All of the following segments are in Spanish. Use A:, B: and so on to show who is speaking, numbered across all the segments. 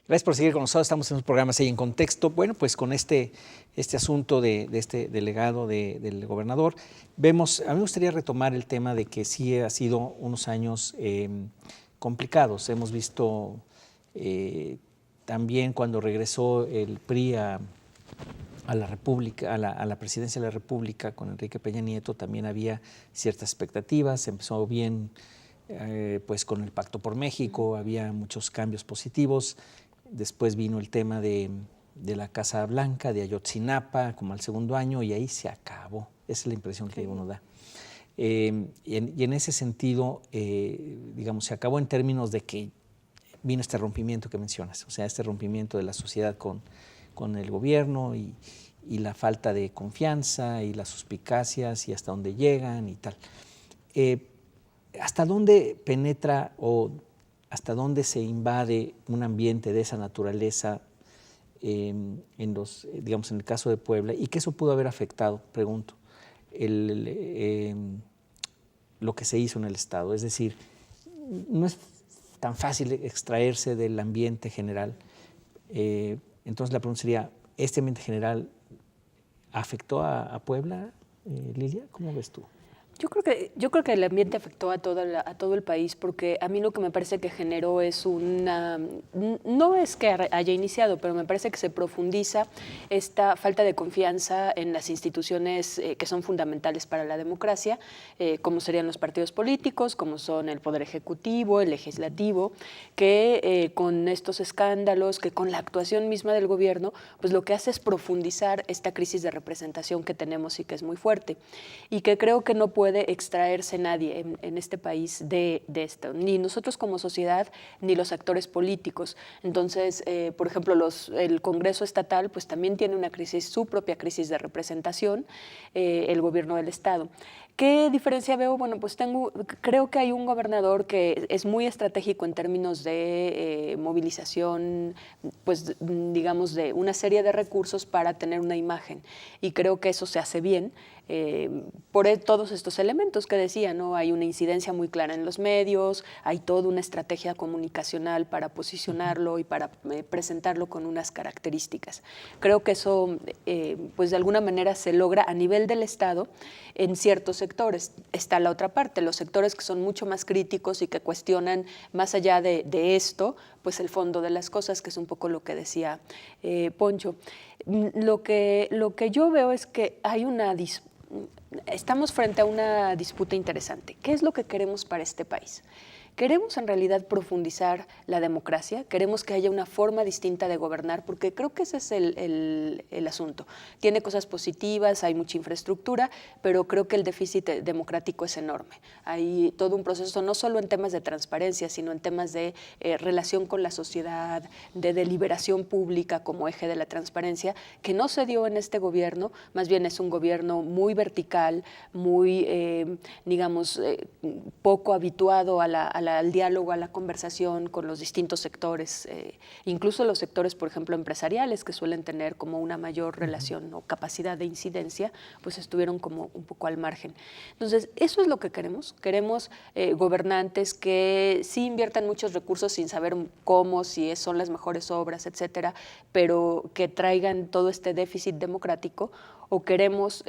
A: Gracias por seguir con nosotros. Estamos en un programa ahí en contexto. Bueno, pues con este asunto de este delegado del gobernador, a mí me gustaría retomar el tema de que sí ha sido unos años complicados. Hemos visto también cuando regresó el PRI a la República, a la presidencia de la República con Enrique Peña Nieto, también había ciertas expectativas. Empezó bien pues con el Pacto por México, había muchos cambios positivos. Después vino el tema de la Casa Blanca, de Ayotzinapa, como al segundo año, y ahí se acabó. Esa es la impresión que uno da. Y en ese sentido, digamos, se acabó en términos de que vino este rompimiento que mencionas, o sea, este rompimiento de la sociedad con el gobierno y la falta de confianza y las suspicacias y hasta dónde llegan y tal. ¿Hasta dónde penetra o hasta dónde se invade un ambiente de esa naturaleza digamos, en el caso de Puebla, y que eso pudo haber afectado, pregunto, lo que se hizo en el Estado? Es decir, no es tan fácil extraerse del ambiente general. Entonces la pregunta sería, ¿este ambiente general afectó a Puebla, Lilia? ¿Cómo ves tú?
B: Yo creo que el ambiente afectó a todo el país, porque a mí lo que me parece que generó es no es que haya iniciado, pero me parece que se profundiza esta falta de confianza en las instituciones que son fundamentales para la democracia, como serían los partidos políticos, como son el Poder Ejecutivo, el Legislativo, que con estos escándalos, que con la actuación misma del gobierno, pues lo que hace es profundizar esta crisis de representación que tenemos y que es muy fuerte, y que creo que no puede extraerse nadie en este país de esto, ni nosotros como sociedad, ni los actores políticos. Entonces, por ejemplo, el Congreso estatal pues también tiene una crisis, su propia crisis de representación, el gobierno del Estado. ¿Qué diferencia veo? Bueno, pues creo que hay un gobernador que es muy estratégico en términos de movilización, pues digamos, de una serie de recursos para tener una imagen, y creo que eso se hace bien por todos estos elementos que decía, ¿no? Hay una incidencia muy clara en los medios, hay toda una estrategia comunicacional para posicionarlo y para presentarlo con unas características. Creo que eso, pues de alguna manera se logra a nivel del Estado en ciertos sectores. Está la otra parte, los sectores que son mucho más críticos y que cuestionan más allá de esto, pues el fondo de las cosas, que es un poco lo que decía Poncho. Lo que yo veo es que hay estamos frente a una disputa interesante. ¿Qué es lo que queremos para este país? ¿Queremos en realidad profundizar la democracia? ¿Queremos que haya una forma distinta de gobernar? Porque creo que ese es el asunto. Tiene cosas positivas, hay mucha infraestructura, pero creo que el déficit democrático es enorme. Hay todo un proceso, no solo en temas de transparencia, sino en temas de relación con la sociedad, de deliberación pública como eje de la transparencia, que no se dio en este gobierno. Más bien es un gobierno muy vertical, muy, digamos, poco habituado al diálogo, a la conversación con los distintos sectores, incluso los sectores, por ejemplo, empresariales, que suelen tener como una mayor relación o capacidad de incidencia, pues estuvieron como un poco al margen. Entonces, eso es lo que queremos. Queremos gobernantes que sí inviertan muchos recursos sin saber cómo, si son las mejores obras, etcétera, pero que traigan todo este déficit democrático. ¿O queremos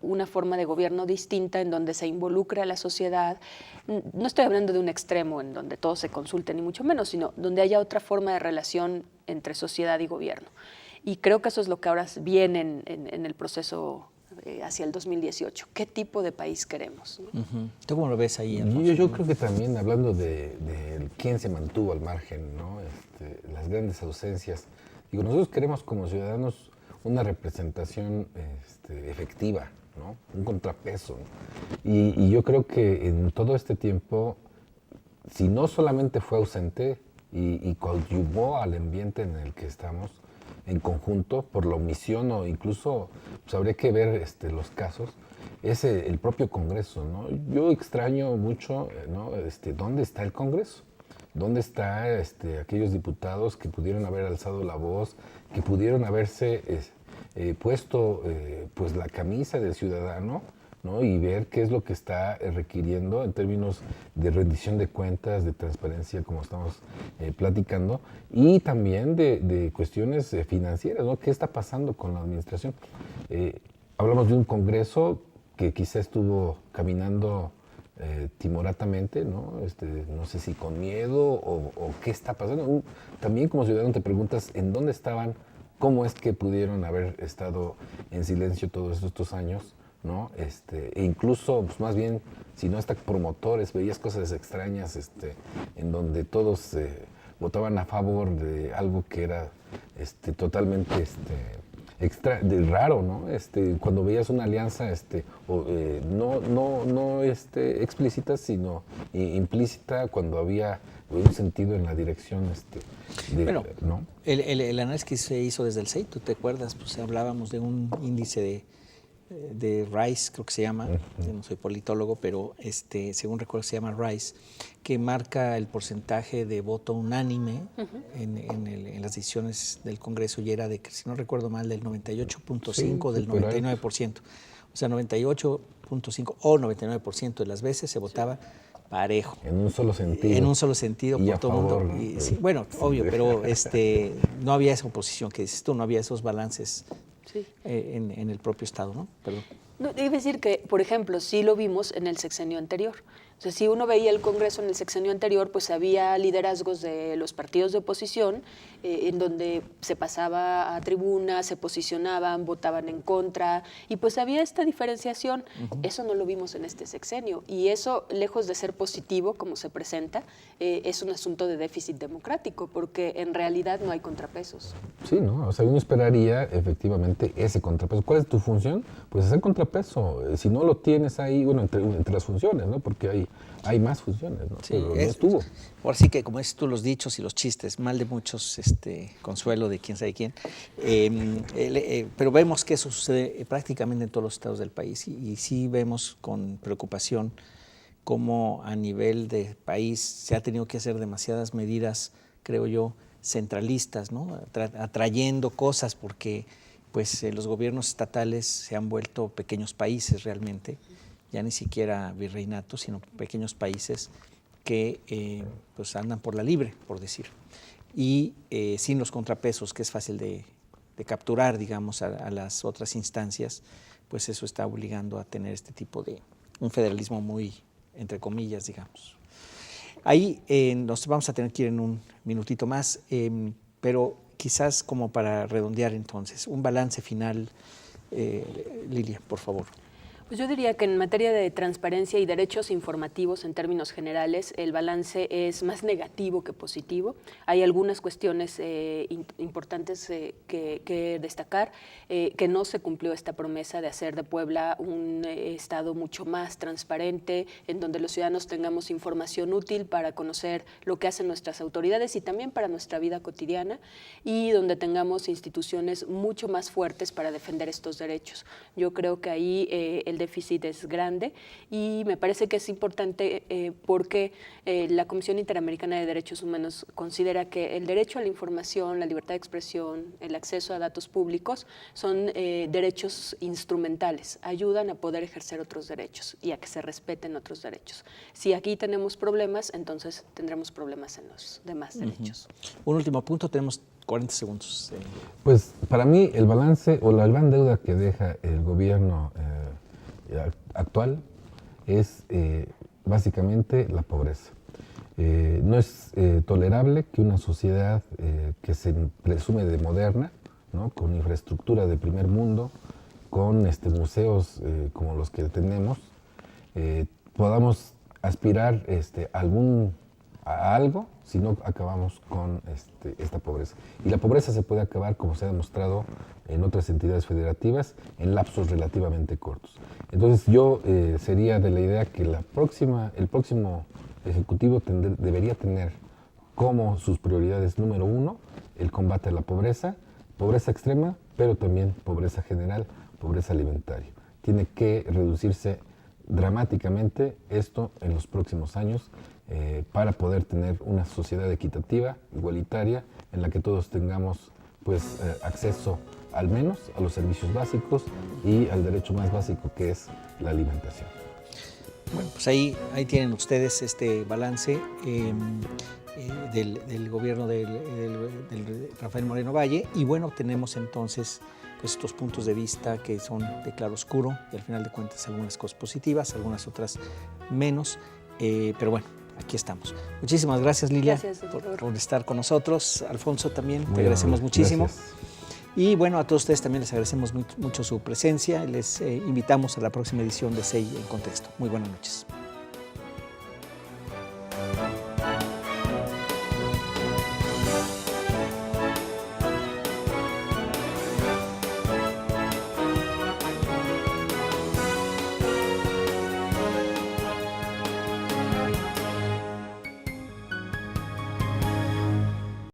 B: una forma de gobierno distinta en donde se involucre a la sociedad? No estoy hablando de un extremo en donde todo se consulte, ni mucho menos, sino donde haya otra forma de relación entre sociedad y gobierno. Y creo que eso es lo que ahora viene en el proceso hacia el 2018. ¿Qué tipo de país queremos?
A: ¿Tú cómo lo ves ahí?
C: Yo creo que también, hablando de quién se mantuvo al margen, ¿no? Las grandes ausencias. Digo, nosotros queremos como ciudadanos una representación efectiva, ¿no? Un contrapeso, ¿no? Y yo creo que en todo este tiempo, si no solamente fue ausente y coadyuvó al ambiente en el que estamos en conjunto por la omisión, o incluso pues, habría que ver los casos, es el propio Congreso, ¿no? Yo extraño mucho, ¿no? ¿Dónde está el Congreso? ¿Dónde están aquellos diputados que pudieron haber alzado la voz, que pudieron haberse puesto pues la camisa de ciudadano ¿no? Y ver qué es lo que está requiriendo en términos de rendición de cuentas, de transparencia, como estamos platicando, y también de cuestiones financieras, ¿no? ¿Qué está pasando con la administración? Hablamos de un Congreso que quizá estuvo caminando timoratamente, ¿no? No sé si con miedo o qué está pasando. También como ciudadano te preguntas en dónde estaban, cómo es que pudieron haber estado en silencio todos estos años, ¿no? E incluso, pues más bien, si no hasta promotores, veías cosas extrañas en donde todos votaban a favor de algo que era totalmente raro, ¿no? Cuando veías una alianza no explícita, sino implícita, cuando había un sentido en la dirección
A: Bueno,
C: ¿no?
A: el análisis que se hizo desde el CEI, ¿tú te acuerdas? Pues hablábamos de un índice de Rice, creo que se llama, yo no soy politólogo, pero según recuerdo se llama Rice, que marca el porcentaje de voto unánime en las decisiones del Congreso, y era de, si no recuerdo mal, del 98.5 del 99%. O sea, 98.5 o 99% de las veces se votaba parejo.
C: En un solo sentido.
A: En un solo sentido
C: y
A: por
C: a
A: todo el
C: favor,
A: mundo.
C: ¿no?
A: Y, sí, bueno, obvio, pero no había esa oposición que dices tú, no había esos balances en el propio Estado, ¿no? Perdón.
B: No, iba a decir que, por ejemplo, sí lo vimos en el sexenio anterior. O sea, si uno veía el Congreso en el sexenio anterior, pues había liderazgos de los partidos de oposición en donde se pasaba a tribuna, se posicionaban, votaban en contra, y pues había esta diferenciación. Eso no lo vimos en este sexenio, y eso, lejos de ser positivo, como se presenta, es un asunto de déficit democrático, porque en realidad no hay contrapesos.
C: Sí, ¿no? O sea, uno esperaría efectivamente ese contrapeso. ¿Cuál es tu función? Pues hacer contrapeso. Si no lo tienes ahí, bueno, entre las funciones, ¿no? Porque hay más funciones, ¿no?
A: Sí,
C: pero no estuvo.
A: Ahora sí que, como dices tú, los dichos y los chistes, mal de muchos, consuelo de quién sabe quién. Pero vemos que eso sucede prácticamente en todos los estados del país, y sí vemos con preocupación cómo a nivel de país se ha tenido que hacer demasiadas medidas, creo yo, centralistas, ¿no? Atrayendo cosas, porque pues los gobiernos estatales se han vuelto pequeños países realmente, ya ni siquiera virreinatos, sino pequeños países que pues andan por la libre, por decir, y sin los contrapesos, que es fácil de capturar, digamos, a las otras instancias, pues eso está obligando a tener este tipo de un federalismo muy, entre comillas, digamos. Ahí nos vamos a tener que ir en un minutito más, pero quizás como para redondear entonces, un balance final, Lilia, por favor.
B: Pues yo diría que en materia de transparencia y derechos informativos en términos generales, el balance es más negativo que positivo. Hay algunas cuestiones importantes que destacar, que no se cumplió esta promesa de hacer de Puebla un estado mucho más transparente, en donde los ciudadanos tengamos información útil para conocer lo que hacen nuestras autoridades y también para nuestra vida cotidiana, y donde tengamos instituciones mucho más fuertes para defender estos derechos. Yo creo que ahí el déficit es grande, y me parece que es importante porque la Comisión Interamericana de Derechos Humanos considera que el derecho a la información, la libertad de expresión, el acceso a datos públicos son derechos instrumentales, ayudan a poder ejercer otros derechos y a que se respeten otros derechos. Si aquí tenemos problemas, entonces tendremos problemas en los demás derechos.
A: Un último punto, tenemos 40 segundos.
C: Pues para mí el balance o la gran deuda que deja el gobierno actual es básicamente la pobreza. No es tolerable que una sociedad que se presume de moderna, ¿no? Con infraestructura de primer mundo, con museos como los que tenemos, podamos aspirar a algo si no acabamos con esta pobreza. Y la pobreza se puede acabar, como se ha demostrado en otras entidades federativas, en lapsos relativamente cortos. Entonces yo sería de la idea que el próximo Ejecutivo debería tener como sus prioridades número 1 el combate a la pobreza extrema, pero también pobreza general, pobreza alimentaria. Tiene que reducirse dramáticamente esto en los próximos años para poder tener una sociedad equitativa, igualitaria, en la que todos tengamos acceso al menos a los servicios básicos y al derecho más básico, que es la alimentación.
A: Bueno, pues ahí tienen ustedes este balance del gobierno del Rafael Moreno Valle, y bueno, tenemos entonces pues estos puntos de vista que son de claroscuro, y al final de cuentas algunas cosas positivas, algunas otras menos, pero bueno, aquí estamos. Muchísimas gracias, Lilia, por estar con nosotros. Alfonso, también te agradecemos muchísimo.
C: Gracias.
A: Y bueno, a todos ustedes también les agradecemos mucho su presencia. Les invitamos a la próxima edición de CEI en Contexto. Muy buenas noches.